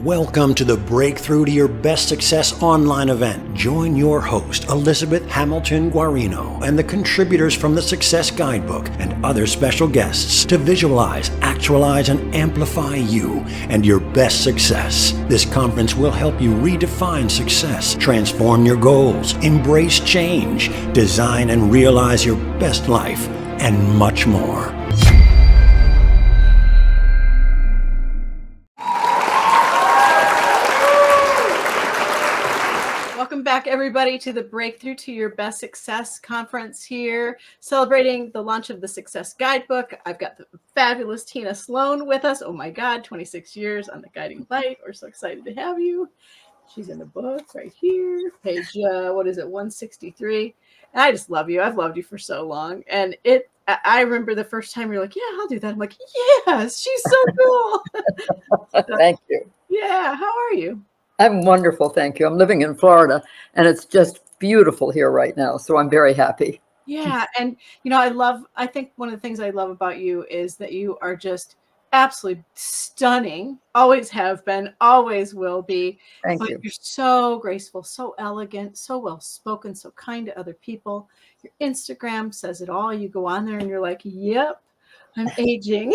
Welcome to the Breakthrough to Your Best Success online event. Join your host, Elizabeth Hamilton-Guarino, and the contributors from the Success Guidebook and other special guests to visualize, actualize, and amplify you and your best success. This conference will help you redefine success, transform your goals, embrace change, design and realize your best life, and much more. Welcome back, everybody, to the Breakthrough to Your Best Success conference here, celebrating the launch of the Success Guidebook. I've got the fabulous Tina Sloan with us. Oh my God, 26 years on the guiding light. We're so excited to have you. She's in the book right here, page, 163. And I just love you. I've loved you for so long. And I remember the first time you're like, yeah, I'll do that. I'm like, yes, she's so cool. Thank you. Yeah, how are you? I'm wonderful, thank you. I'm living in Florida, and it's just beautiful here right now, so I'm very happy. Yeah, and I think one of the things I love about you is that you are just absolutely stunning, always have been, always will be. Thank But you. you're so graceful, so elegant, so well spoken, so kind to other people. Your Instagram says it all. You go on there and you're like, yep, I'm aging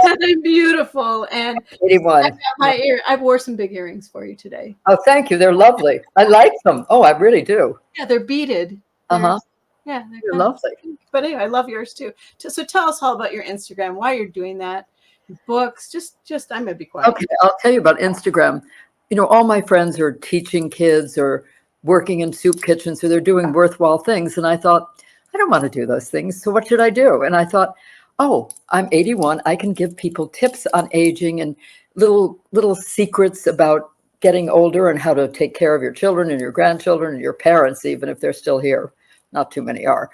and I'm beautiful. And 81. I wore some big earrings for you today. Oh, thank you. They're lovely. I like them. Oh, I really do. Yeah, they're beaded. Uh-huh. Yeah, They're lovely. But anyway, I love yours too. So tell us all about your Instagram, why you're doing that, your books. Just I'm gonna be quiet. Okay, I'll tell you about Instagram. You know, all my friends are teaching kids or working in soup kitchens, so they're doing worthwhile things. And I thought, I don't want to do those things. So what should I do? And I thought, oh, I'm 81. I can give people tips on aging and little secrets about getting older and how to take care of your children and your grandchildren and your parents, even if they're still here. Not too many are.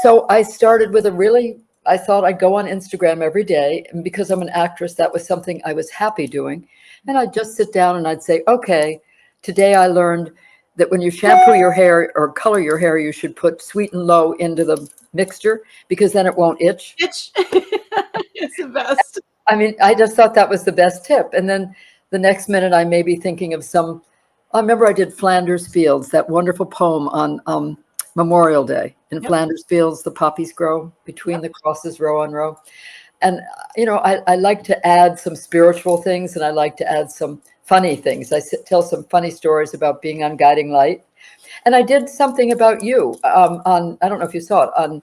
So I started with I thought I'd go on Instagram every day. And because I'm an actress, that was something I was happy doing. And I'd just sit down and I'd say, okay, today I learned that when you shampoo your hair or color your hair, you should put Sweet and Low into the mixture because then it won't itch. It's the best. I mean, I just thought that was the best tip. And then the next minute I may be thinking of I remember I did Flanders Fields, that wonderful poem on Memorial Day. In Flanders Fields, the poppies grow between the crosses row on row. And, I like to add some spiritual things and I like to add some funny things. I tell some funny stories about being on Guiding Light. And I did something about you I don't know if you saw it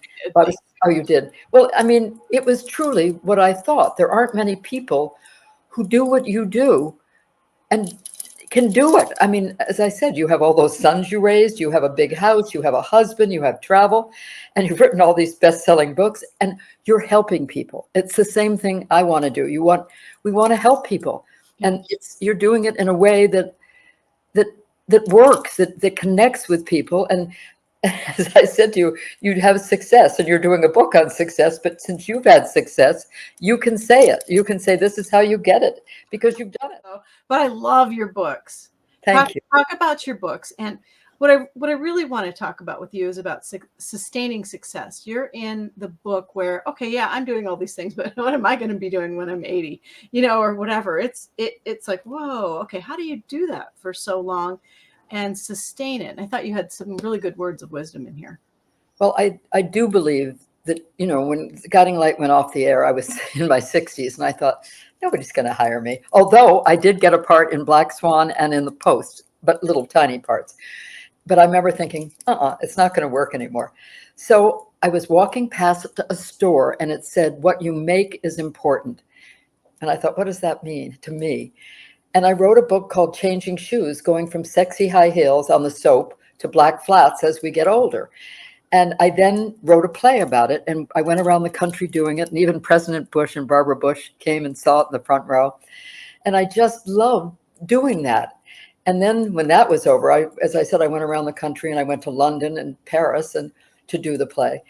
oh, you did. Well, I mean, it was truly what I thought. There aren't many people who do what you do and can do it. I mean, as I said, you have all those sons you raised, you have a big house, you have a husband, you have travel, and you've written all these best-selling books, and you're helping people. It's the same thing I want to do. We want to help people, and you're doing it in a way that works, that connects with people. And as I said to you, you'd have success, and you're doing a book on success. But since you've had success, you can say it. You can say this is how you get it because you've done it. But I love your books. Thank you. Talk about your books. And what I really want to talk about with you is about sustaining success. You're in the book where, okay, yeah, I'm doing all these things, but what am I going to be doing when I'm 80, or whatever? It's like, whoa, okay, how do you do that for so long and sustain it? And I thought you had some really good words of wisdom in here. Well, I do believe that, when Guiding Light went off the air, I was in my 60s and I thought, nobody's going to hire me. Although I did get a part in Black Swan and in The Post, but little tiny parts. But I remember thinking, it's not going to work anymore. So I was walking past a store and it said, what you make is important. And I thought, what does that mean to me? And I wrote a book called Changing Shoes, going from sexy high heels on the soap to black flats as we get older. And I then wrote a play about it. And I went around the country doing it. And even President Bush and Barbara Bush came and saw it in the front row. And I just loved doing that. And then when that was over, as I said, I went around the country and I went to London and Paris and to do the play.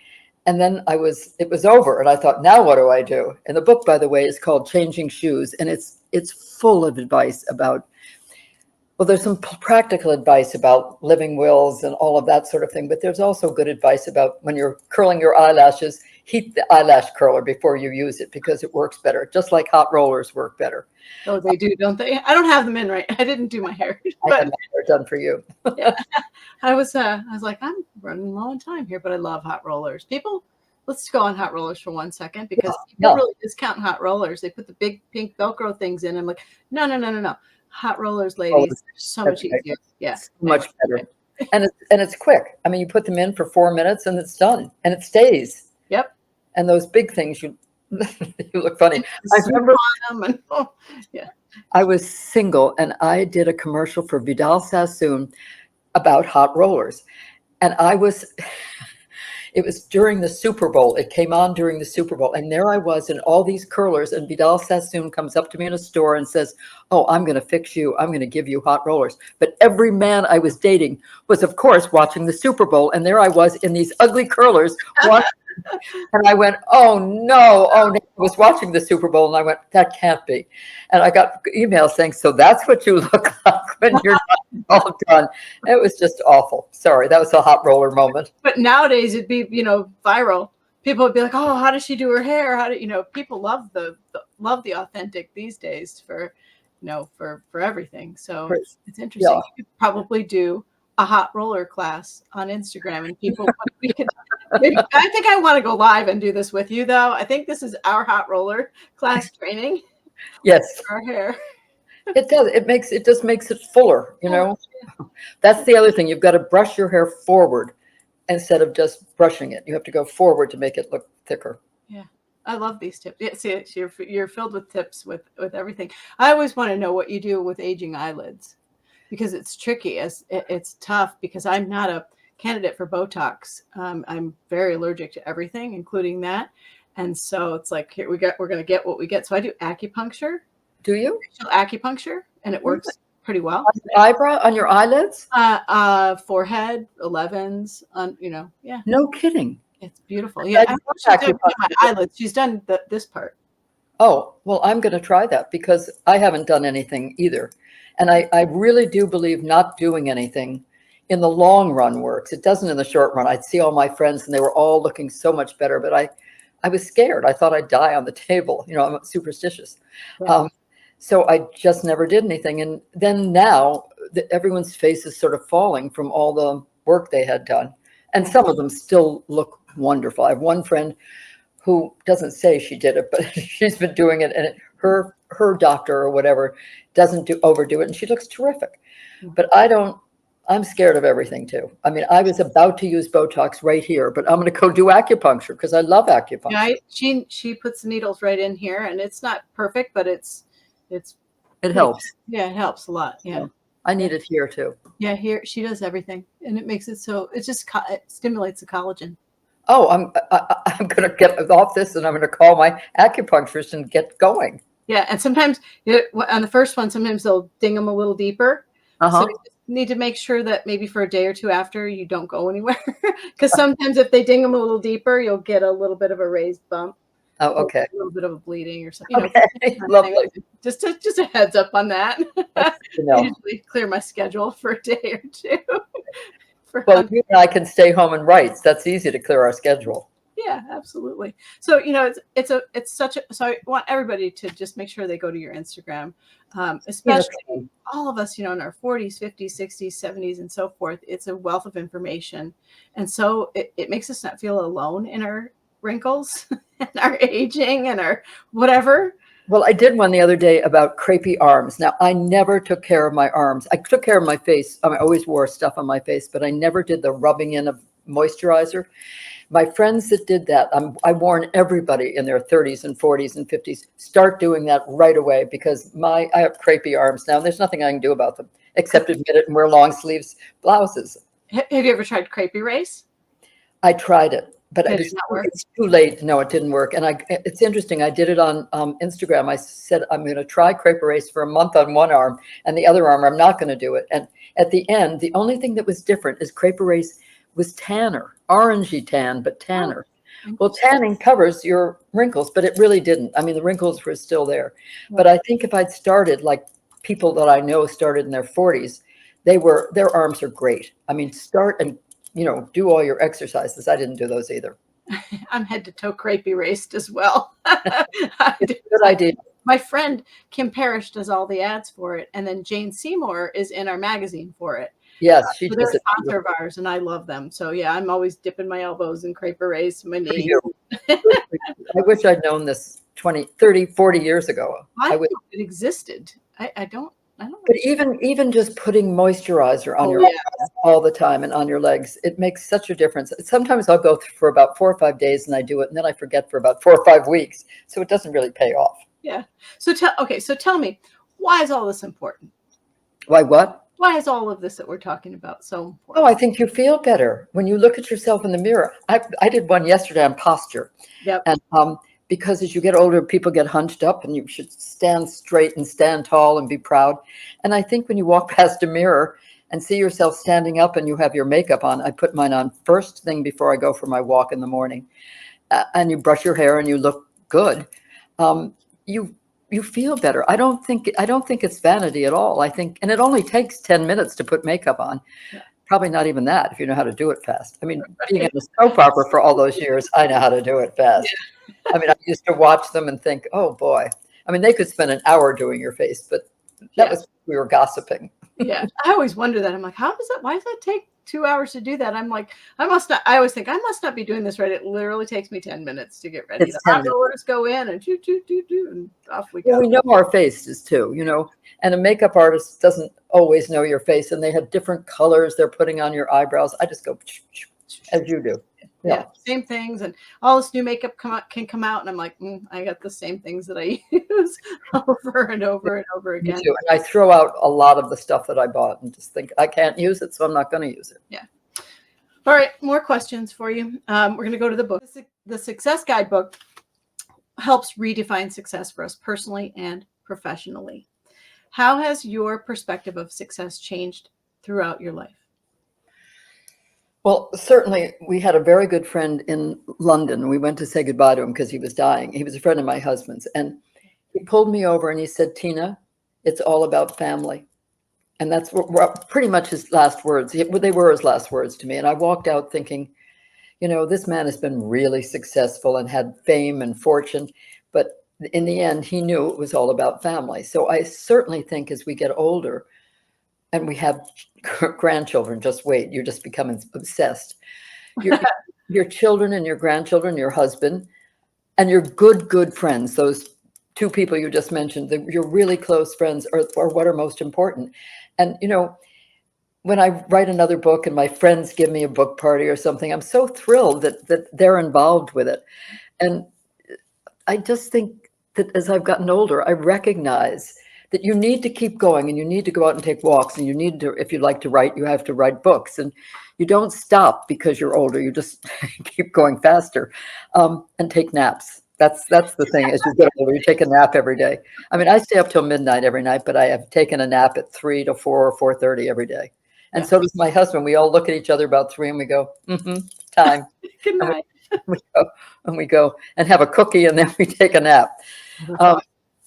And then it was over. And I thought, now what do I do? And the book, by the way, is called Changing Shoes. And it's full of advice about, well, there's some practical advice about living wills and all of that sort of thing. But there's also good advice about when you're curling your eyelashes, heat the eyelash curler before you use it because it works better, just like hot rollers work better. Oh, they do, don't they? I don't have them in right. I didn't do my hair, I but had my hair done for you. yeah, I was like, I'm running low on time here, but I love hot rollers. People, let's go on hot rollers for 1 second because people really discount hot rollers. They put the big pink Velcro things in. I'm like, no. Hot rollers, ladies, so much easier. Yeah, so much better. And it's quick. I mean, you put them in for 4 minutes and it's done, and it stays. Yep. And those big things, you look funny. I remember I was single and I did a commercial for Vidal Sassoon about hot rollers, and it was during the Super Bowl. It came on during the Super Bowl. And there I was in all these curlers. And Vidal Sassoon comes up to me in a store and says, oh, I'm going to fix you. I'm going to give you hot rollers. But every man I was dating was, of course, watching the Super Bowl. And there I was in these ugly curlers. And I went, oh, no. I was watching the Super Bowl. And I went, that can't be. And I got emails saying, so that's what you look like when you're not all done. It was just awful. Sorry, that was a hot roller moment. But nowadays it'd be, viral. People would be like, oh, how does she do her hair? How do people love the authentic these days for everything. So it's interesting. Yeah. You could probably do a hot roller class on Instagram, and people I think I want to go live and do this with you though. I think this is our hot roller class training. Yes. For our hair. It does. It just makes it fuller, That's the other thing. You've got to brush your hair forward instead of just brushing it. You have to go forward to make it look thicker. Yeah. I love these tips. Yeah, see, you're filled with tips with everything. I always want to know what you do with aging eyelids because it's tricky. It's tough because I'm not a candidate for Botox. I'm very allergic to everything, including that. And so it's like, here we're going to get what we get. So I do acupuncture. Do you? Acupuncture, and it works pretty well. On your eyebrow, on your eyelids? Forehead, 11s, yeah. No kidding. It's beautiful. Yeah, she's done my eyelids. She's done this part. Oh, well, I'm going to try that because I haven't done anything either. And I really do believe not doing anything in the long run works. It doesn't in the short run. I'd see all my friends and they were all looking so much better, but I was scared. I thought I'd die on the table. I'm superstitious. Yeah. So I just never did anything. And then now everyone's face is sort of falling from all the work they had done. And some of them still look wonderful. I have one friend who doesn't say she did it, but she's been doing it. And her doctor or whatever doesn't overdo it. And she looks terrific. But I'm scared of everything too. I mean, I was about to use Botox right here, but I'm going to go do acupuncture because I love acupuncture. Yeah, she puts the needles right in here, and it's not perfect, but it helps. Yeah, it helps a lot. Yeah. I need it here too. Yeah, here she does everything, and it makes it so it stimulates the collagen. Oh, I'm going to get off this, and I'm going to call my acupuncturist and get going. Yeah, and sometimes on the first one, sometimes they'll ding them a little deeper. So you just need to make sure that maybe for a day or two after you don't go anywhere, because sometimes if they ding them a little deeper, you'll get a little bit of a raised bump. Oh, okay. A little bit of a bleeding or something. Okay. Lovely. Just a heads up on that. I usually clear my schedule for a day or two. Well, you and I can stay home and write. That's easy to clear our schedule. Yeah, absolutely. So, so I want everybody to just make sure they go to your Instagram, especially all of us, in our 40s, 50s, 60s, 70s, and so forth. It's a wealth of information. And so it makes us not feel alone in our wrinkles and our aging and our whatever. Well, I did one the other day about crepey arms. Now, I never took care of my arms. I took care of my face. I always wore stuff on my face, but I never did the rubbing in of moisturizer. My friends that did that, I warn everybody in their 30s and 40s and 50s, start doing that right away because I have crepey arms now. And there's nothing I can do about them except admit it and wear long sleeves blouses. Have you ever tried crepey race? I tried it. But it did not work. It's too late. No, it didn't work. And it's interesting. I did it on Instagram. I said, I'm going to try crepe erase for a month on one arm and the other arm, I'm not going to do it. And at the end, the only thing that was different is crepe erase was tanner, orangey tan, but tanner. Oh, well, tanning covers your wrinkles, but it really didn't. I mean, the wrinkles were still there. Yeah. But I think if I'd started like people that I know started in their 40s, their arms are great. I mean, start and do all your exercises. I didn't do those either. I'm head to toe crepe erased as well. It's a good idea. My friend Kim Parrish does all the ads for it, and then Jane Seymour is in our magazine for it. Yes, she So they're does a it. sponsor of ours, and I love them. So yeah, I'm always dipping my elbows in crepe erase, my For knees. you. I wish I'd known this 20, 30, 40 years ago. I I would, didn't know it existed. I don't know. but even just putting moisturizer on Oh your yeah. arms all the time and on your legs, it makes such a difference. Sometimes I'll go for about 4 or 5 days and I do it, and then I forget for about 4 or 5 weeks. So it doesn't really pay off. Yeah. So tell me, why is all this important? Why what? Why is all of this that we're talking about so important? Oh, I think you feel better when you look at yourself in the mirror. I did one yesterday on posture. Yep. And because as you get older, people get hunched up, and you should stand straight and stand tall and be proud. And I think when you walk past a mirror and see yourself standing up and you have your makeup on, I put mine on first thing before I go for my walk in the morning, and you brush your hair and you look good. You feel better. I don't think it's vanity at all. I think, and it only takes 10 minutes to put makeup on. Yeah. Probably not even that if you know how to do it fast. I mean, being in a soap opera for all those years, I know how to do it fast. Yeah. I mean, I used to watch them and think, oh boy. I mean, they could spend an hour doing your face, but that was, we were gossiping. Yeah. I always wonder that. I'm like, why does that take 2 hours to do that? I'm like, I always think I must not be doing this right. It literally takes me 10 minutes to get ready. The hot rollers go in and do, and off we go. Well, we know our faces too, and a makeup artist doesn't always know your face, and they have different colors they're putting on your eyebrows. I just go as you do. Yeah, same things, and all this new makeup can come out, and I'm like, I got the same things that I use over and over and over again. Me too. And I throw out a lot of the stuff that I bought and just think I can't use it, so I'm not going to use it. Yeah. All right, more questions for you. We're going to go to the book. The Success Guidebook helps redefine success for us personally and professionally. How has your perspective of success changed throughout your life? Well, certainly we had a very good friend in London. We went to say goodbye to him because he was dying. He was a friend of my husband's, and he pulled me over and he said, Tina, it's all about family. And that's pretty much his last words. They were his last words to me. And I walked out thinking, this man has been really successful and had fame and fortune, but in the end, he knew it was all about family. So I certainly think as we get older and we have grandchildren, just wait, you're just becoming obsessed. Your children and your grandchildren, your husband, and your good friends, those 2 people you just mentioned, your really close friends are what are most important. And, when I write another book and my friends give me a book party or something, I'm so thrilled that they're involved with it. And I just think that as I've gotten older, I recognize that you need to keep going, and you need to go out and take walks, and you need to, if you like to write, you have to write books, and you don't stop because you're older. You just keep going faster, and take naps. That's the thing. As you get older, you take a nap every day. I mean, I stay up till midnight every night, but I have taken a nap at 3 to 4 or 4:30 every day. And so does my husband. We all look at each other about 3 and we go, time. Good night. We go and have a cookie, and then we take a nap.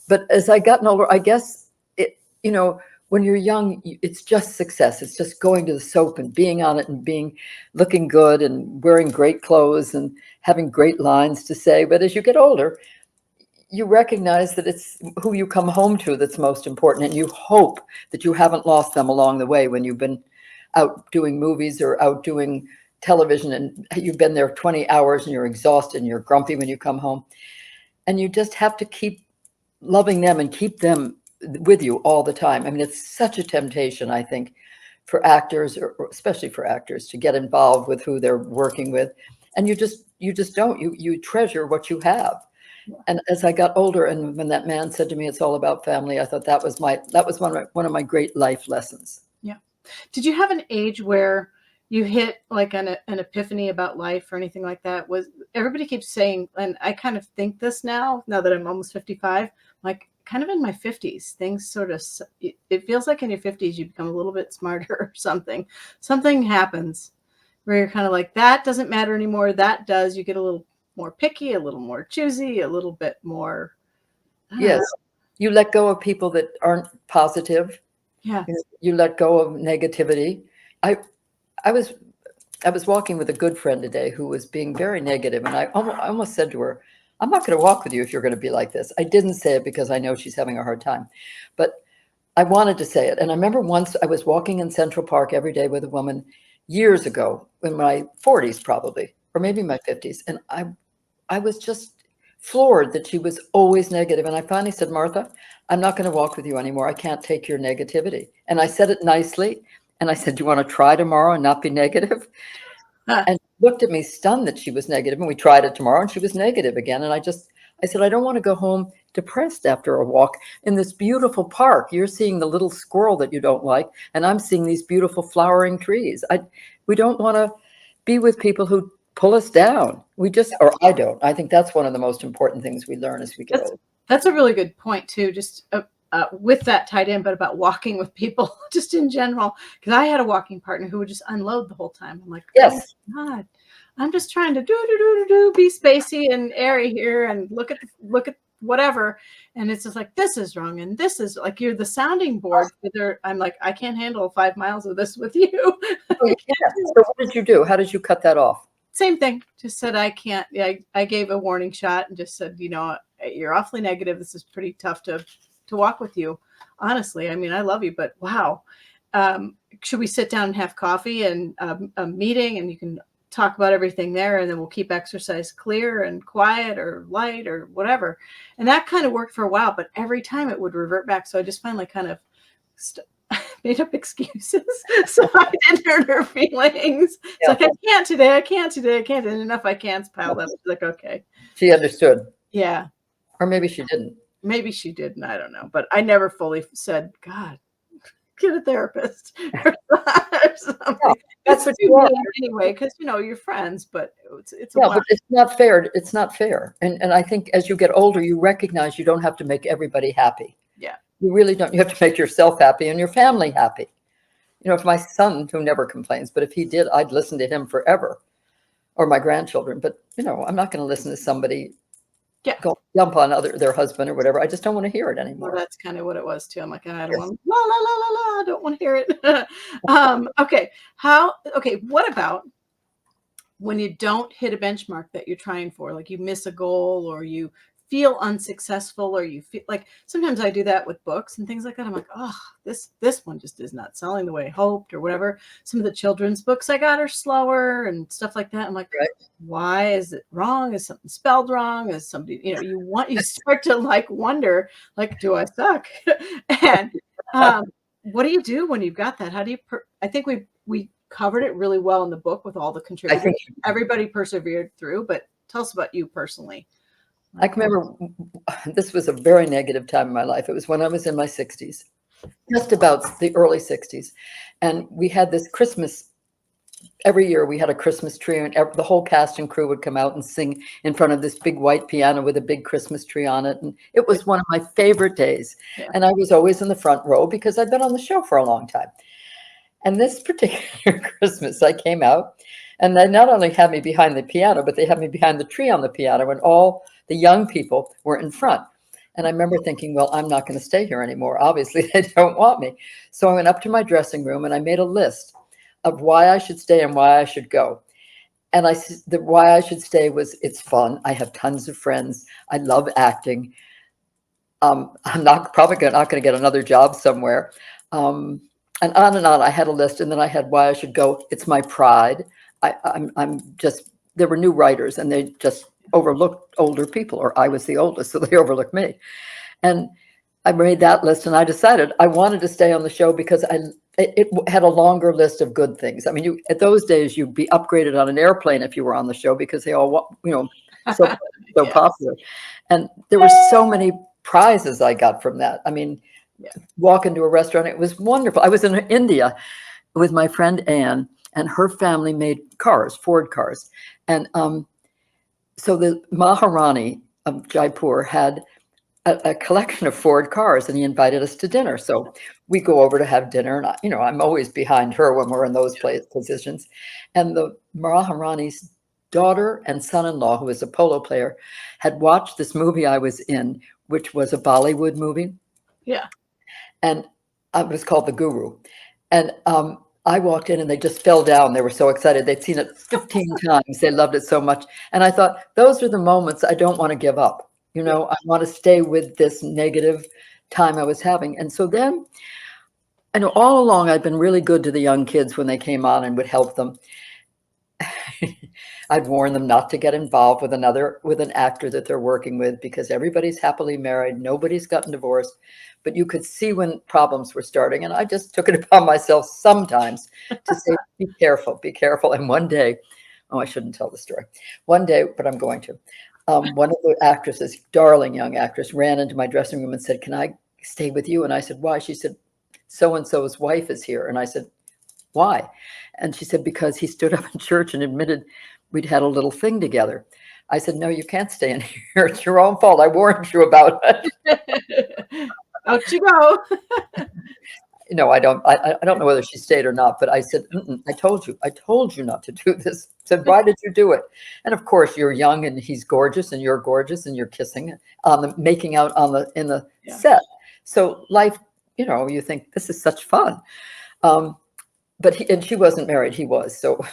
But as I gotten older, I guess when you're young, it's just success. It's just going to the soap and being on it and looking good and wearing great clothes and having great lines to say. But as you get older, you recognize that it's who you come home to that's most important. And you hope that you haven't lost them along the way when you've been out doing movies or out doing television and you've been there 20 hours and you're exhausted and you're grumpy when you come home. And you just have to keep loving them and keep them with you all the time. I mean, it's such a temptation, I think, for actors, or especially for actors, to get involved with who they're working with. And you just don't. You treasure what you have. And as I got older, and when that man said to me, it's all about family, I thought that was one of my great life lessons. Yeah. Did you have an age where you hit like an epiphany about life or anything like that? Was everybody keeps saying, and I kind of think this now that I'm almost 55, like kind of in my 50s, things sort of, it feels like in your 50s, you become a little bit smarter or something. Something happens where you're kind of like, that doesn't matter anymore. That does. You get a little more picky, a little more choosy, a little bit more. Yes. You let go of people that aren't positive. Yeah. You let go of negativity. I was I was walking with a good friend today who was being very negative, and I almost said to her, I'm not going to walk with you if you're going to be like this. I didn't say it because I know she's having a hard time, but I wanted to say it. And I remember once I was walking in Central Park every day with a woman years ago, in my 40s probably, or maybe my 50s, and I was just floored that she was always negative. And I finally said, Martha, I'm not going to walk with you anymore. I can't take your negativity. And I said it nicely. And I said, do you want to try tomorrow and not be negative? And she looked at me stunned that she was negative. And we tried it tomorrow and she was negative again. And I said, I don't want to go home depressed after a walk in this beautiful park. You're seeing the little squirrel that you don't like, and I'm seeing these beautiful flowering trees. We don't want to be with people who pull us down. Or I don't. I think that's one of the most important things we learn as we get older. That's a really good point too. Just with that tied in, but about walking with people, just in general, because I had a walking partner who would just unload the whole time. I'm like, yes, oh God, I'm just trying to do, be spacey and airy here, and look at whatever, and it's just like, this is wrong, and this is like, you're the sounding board. I'm like, I can't handle 5 miles of this with you. Oh, yeah. So what did you do? How did you cut that off? Same thing. Just said, I can't. I gave a warning shot and just said, you're awfully negative. This is pretty tough to walk with you. Honestly, I mean, I love you, but wow. Should we sit down and have coffee and a meeting, and you can talk about everything there, and then we'll keep exercise clear and quiet or light or whatever. And that kind of worked for a while, but every time it would revert back. So I just finally kind of made up excuses so I didn't hurt her feelings. It's like, I can't today. And enough I can'ts piled up. It's like, okay. She understood. Yeah. Or maybe she didn't. Maybe she didn't. I don't know. But I never fully said, God, get a therapist or something. No, that's what you are anyway, because you're friends, but it's but it's not fair. It's not fair. And I think as you get older, you recognize you don't have to make everybody happy. Yeah. You really don't. You have to make yourself happy and your family happy. If my son, who never complains, but if he did, I'd listen to him forever, or my grandchildren. But I'm not going to listen to somebody go jump on their husband or whatever. I just don't want to hear it anymore. Well, that's kind of what it was too. I'm like, I don't want la la la la la. I don't want to hear it. Okay. What about when you don't hit a benchmark that you're trying for? Like you miss a goal, or you feel unsuccessful, or you feel like, sometimes I do that with books and things like that. I'm like, oh, this one just is not selling the way I hoped, or whatever. Some of the children's books I got are slower and stuff like that. I'm like, why is it wrong? Is something spelled wrong? Is somebody, you start to like wonder, like, do I suck? And what do you do when you've got that? How do you, I think we covered it really well in the book with all the contributors. I think everybody persevered through, but tell us about you personally. I can remember this was a very negative time in my life. It was when I was in my 60s, just about the early 60s. And we had this Christmas, every year we had a Christmas tree, and the whole cast and crew would come out and sing in front of this big white piano with a big Christmas tree on it. And it was one of my favorite days. Yeah. And I was always in the front row because I'd been on the show for a long time. And this particular Christmas, I came out, and they not only had me behind the piano, but they had me behind the tree on the piano, and all the young people were in front. And I remember thinking, well, I'm not going to stay here anymore. Obviously, they don't want me. So I went up to my dressing room and I made a list of why I should stay and why I should go. And the why I should stay was, it's fun. I have tons of friends. I love acting. I'm probably not going to get another job somewhere. And on and on. I had a list, and then I had why I should go. It's my pride. I'm just, there were new writers, and they just overlooked older people, or I was the oldest, so they overlooked me. And I made that list, and I decided I wanted to stay on the show because it had a longer list of good things. I mean, at those days, you'd be upgraded on an airplane if you were on the show, because they all, so yes. Popular. And there were so many prizes I got from that. I mean, walk into a restaurant, it was wonderful. I was in India with my friend Anne, and her family made cars, Ford cars. And so the Maharani of Jaipur had a collection of Ford cars, and he invited us to dinner. So we go over to have dinner, and I'm always behind her when we're in those positions. And the Maharani's daughter and son-in-law, who was a polo player, had watched this movie I was in, which was a Bollywood movie. Yeah. And it was called The Guru. And I walked in and they just fell down. They were so excited. They'd seen it 15 times. They loved it so much. And I thought, those are the moments I don't want to give up. You know, I want to stay with this negative time I was having. And so then, I know all along I'd been really good to the young kids when they came on and would help them. I'd warn them not to get involved with an actor that they're working with, because everybody's happily married, nobody's gotten divorced, but you could see when problems were starting. And I just took it upon myself sometimes to say, be careful, be careful. And one day, oh, I shouldn't tell the story. One day, but I'm going to. One of the actresses, darling young actress, ran into my dressing room and said, "Can I stay with you?" And I said, "Why?" She said, "So-and-so's wife is here." And I said, "Why?" And she said, "Because he stood up in church and admitted we'd had a little thing together." I said, "No, you can't stay in here. It's your own fault. I warned you about it." Out you go. No, I don't know whether she stayed or not, but I said, I told you not to do this." I said, "Why did you do it?" And of course, you're young and he's gorgeous and you're gorgeous and you're kissing making out in the set. So life, you think this is such fun. But she wasn't married, he was. So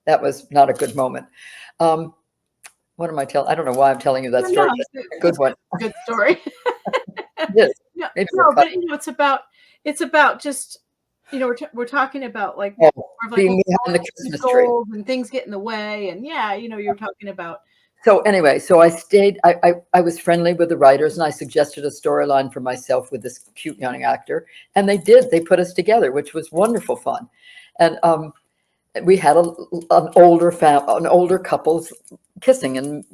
that was not a good moment. What am I telling? I don't know why I'm telling you that story. No, It's a good one. Good story. Yes. No, but it's about just, we're talking about like, Oh, more of being like behind the Christmas tree. goals and things get in the way, and you're talking about. So anyway, so I stayed. I was friendly with the writers, and I suggested a storyline for myself with this cute young actor, and they did. They put us together, which was wonderful fun, and we had an older couples kissing and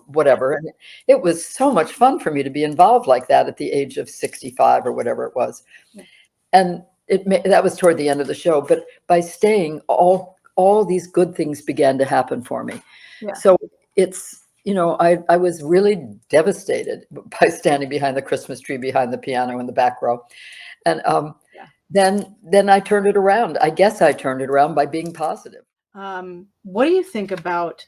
whatever, and it was so much fun for me to be involved like that at the age of 65 or whatever it was. And that was toward the end of the show, but by staying, all these good things began to happen for me. So it's I was really devastated by standing behind the Christmas tree, behind the piano in the back row, and then I turned it around. I guess I turned it around by being positive. What do you think about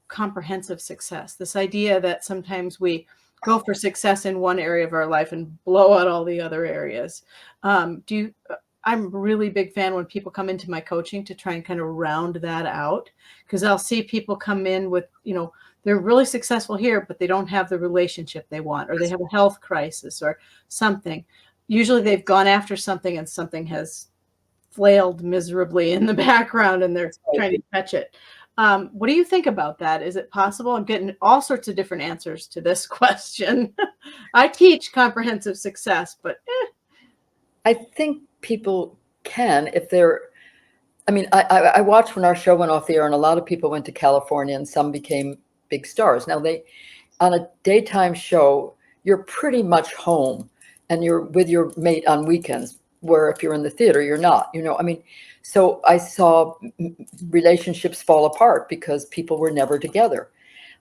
comprehensive success? This idea that sometimes we go for success in one area of our life and blow out all the other areas. I'm a really big fan when people come into my coaching to try and kind of round that out, because I'll see people come in with, they're really successful here, but they don't have the relationship they want, or they have a health crisis or something. Usually they've gone after something and something has flailed miserably in the background and they're trying to catch it. What do you think about that? Is it possible? I'm getting all sorts of different answers to this question. I teach comprehensive success, but I think people can if they're, I watched when our show went off the air, and a lot of people went to California and some became big stars. Now on a daytime show, you're pretty much home and you're with your mate on weekends, where if you're in the theater, you're not, so I saw relationships fall apart because people were never together.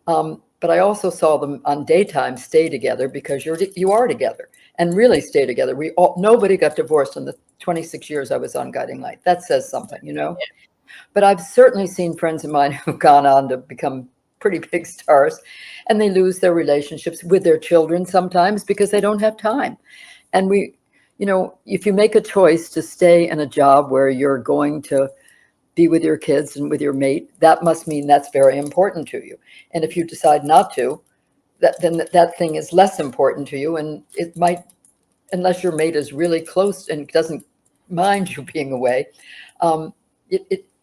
But I also saw them on daytime stay together because you are together and really stay together. Nobody got divorced in the 26 years I was on Guiding Light. That says something, But I've certainly seen friends of mine who've gone on to become pretty big stars, and they lose their relationships with their children sometimes because they don't have time. And if you make a choice to stay in a job where you're going to be with your kids and with your mate, that must mean that's very important to you. And if you decide not to, then that thing is less important to you, and it might, unless your mate is really close and doesn't mind you being away,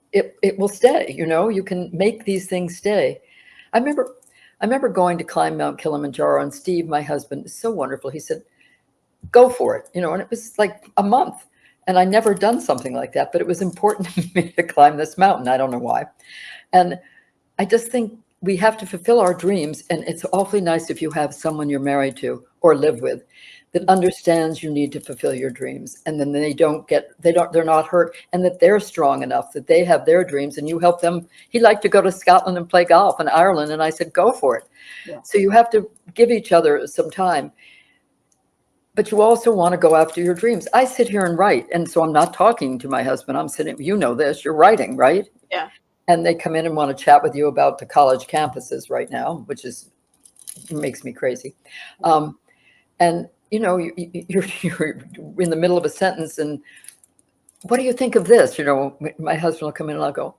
it will stay. You can make these things stay. I remember going to climb Mount Kilimanjaro, and Steve, my husband, is so wonderful. He said, "Go for it," and it was like a month. And I never done something like that, but it was important to me to climb this mountain. I don't know why. And I just think we have to fulfill our dreams. And it's awfully nice if you have someone you're married to or live with that understands you need to fulfill your dreams. And then they're not hurt, and that they're strong enough that they have their dreams and you help them. He liked to go to Scotland and play golf in Ireland. And I said, go for it. Yeah. So you have to give each other some time. But you also want to go after your dreams. I sit here and write. And so I'm not talking to my husband. I'm sitting, this, you're writing, right? Yeah. And they come in and want to chat with you about the college campuses right now, which makes me crazy. And, you're in the middle of a sentence and what do you think of this? You know, my husband will come in and I'll go,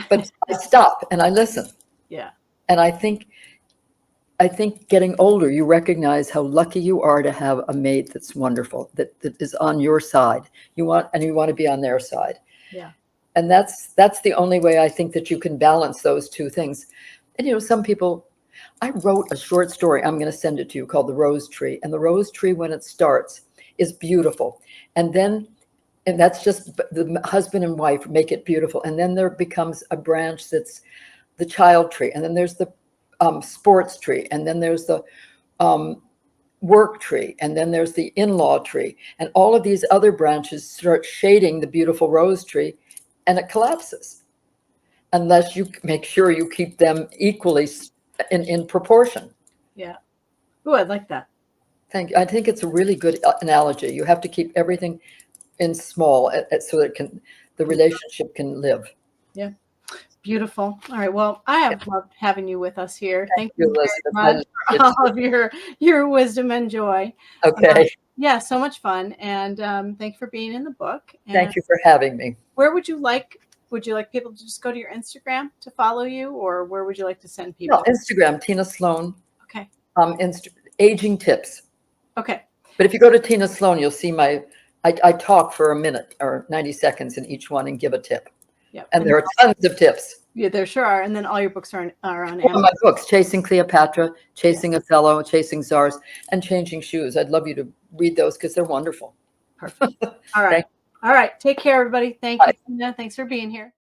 but I stop and I listen. Yeah. And I think getting older, you recognize how lucky you are to have a mate that's wonderful, that is on your side. You want to be on their side. Yeah. And that's the only way I think that you can balance those two things. And, you know, some people, I wrote a short story, I'm going to send it to you, called The Rose Tree. And the rose tree, when it starts, is beautiful. And that's just the husband and wife make it beautiful. And then there becomes a branch that's the child tree. And then there's the sports tree. And then there's the work tree. And then there's the in-law tree. And all of these other branches start shading the beautiful rose tree, and it collapses unless you make sure you keep them equally in proportion. Yeah. Oh, I like that. Thank you. I think it's a really good analogy. You have to keep everything in small so that the relationship can live. Yeah. Beautiful. All right. Well, I have loved having you with us here. Thank you very Elizabeth. much for all of your wisdom and joy. Okay. Yeah, so much fun. And thank you for being in the book. And thank you for having me. where would you like people to just go to your Instagram to follow you, or where would you like to send people? No, Instagram, Tina Sloan. Okay. Aging tips. Okay. But if you go to Tina Sloan, you'll see I talk for a minute or 90 seconds in each one and give a tip. Yeah. And there are tons of tips. Yeah, there sure are. And then all your books are on Amazon. My books, Chasing Cleopatra, Chasing Othello, Chasing Czars, and Changing Shoes. I'd love you to read those because they're wonderful. Perfect. All right. All right. Take care, everybody. Thank you, Tina. Thanks for being here.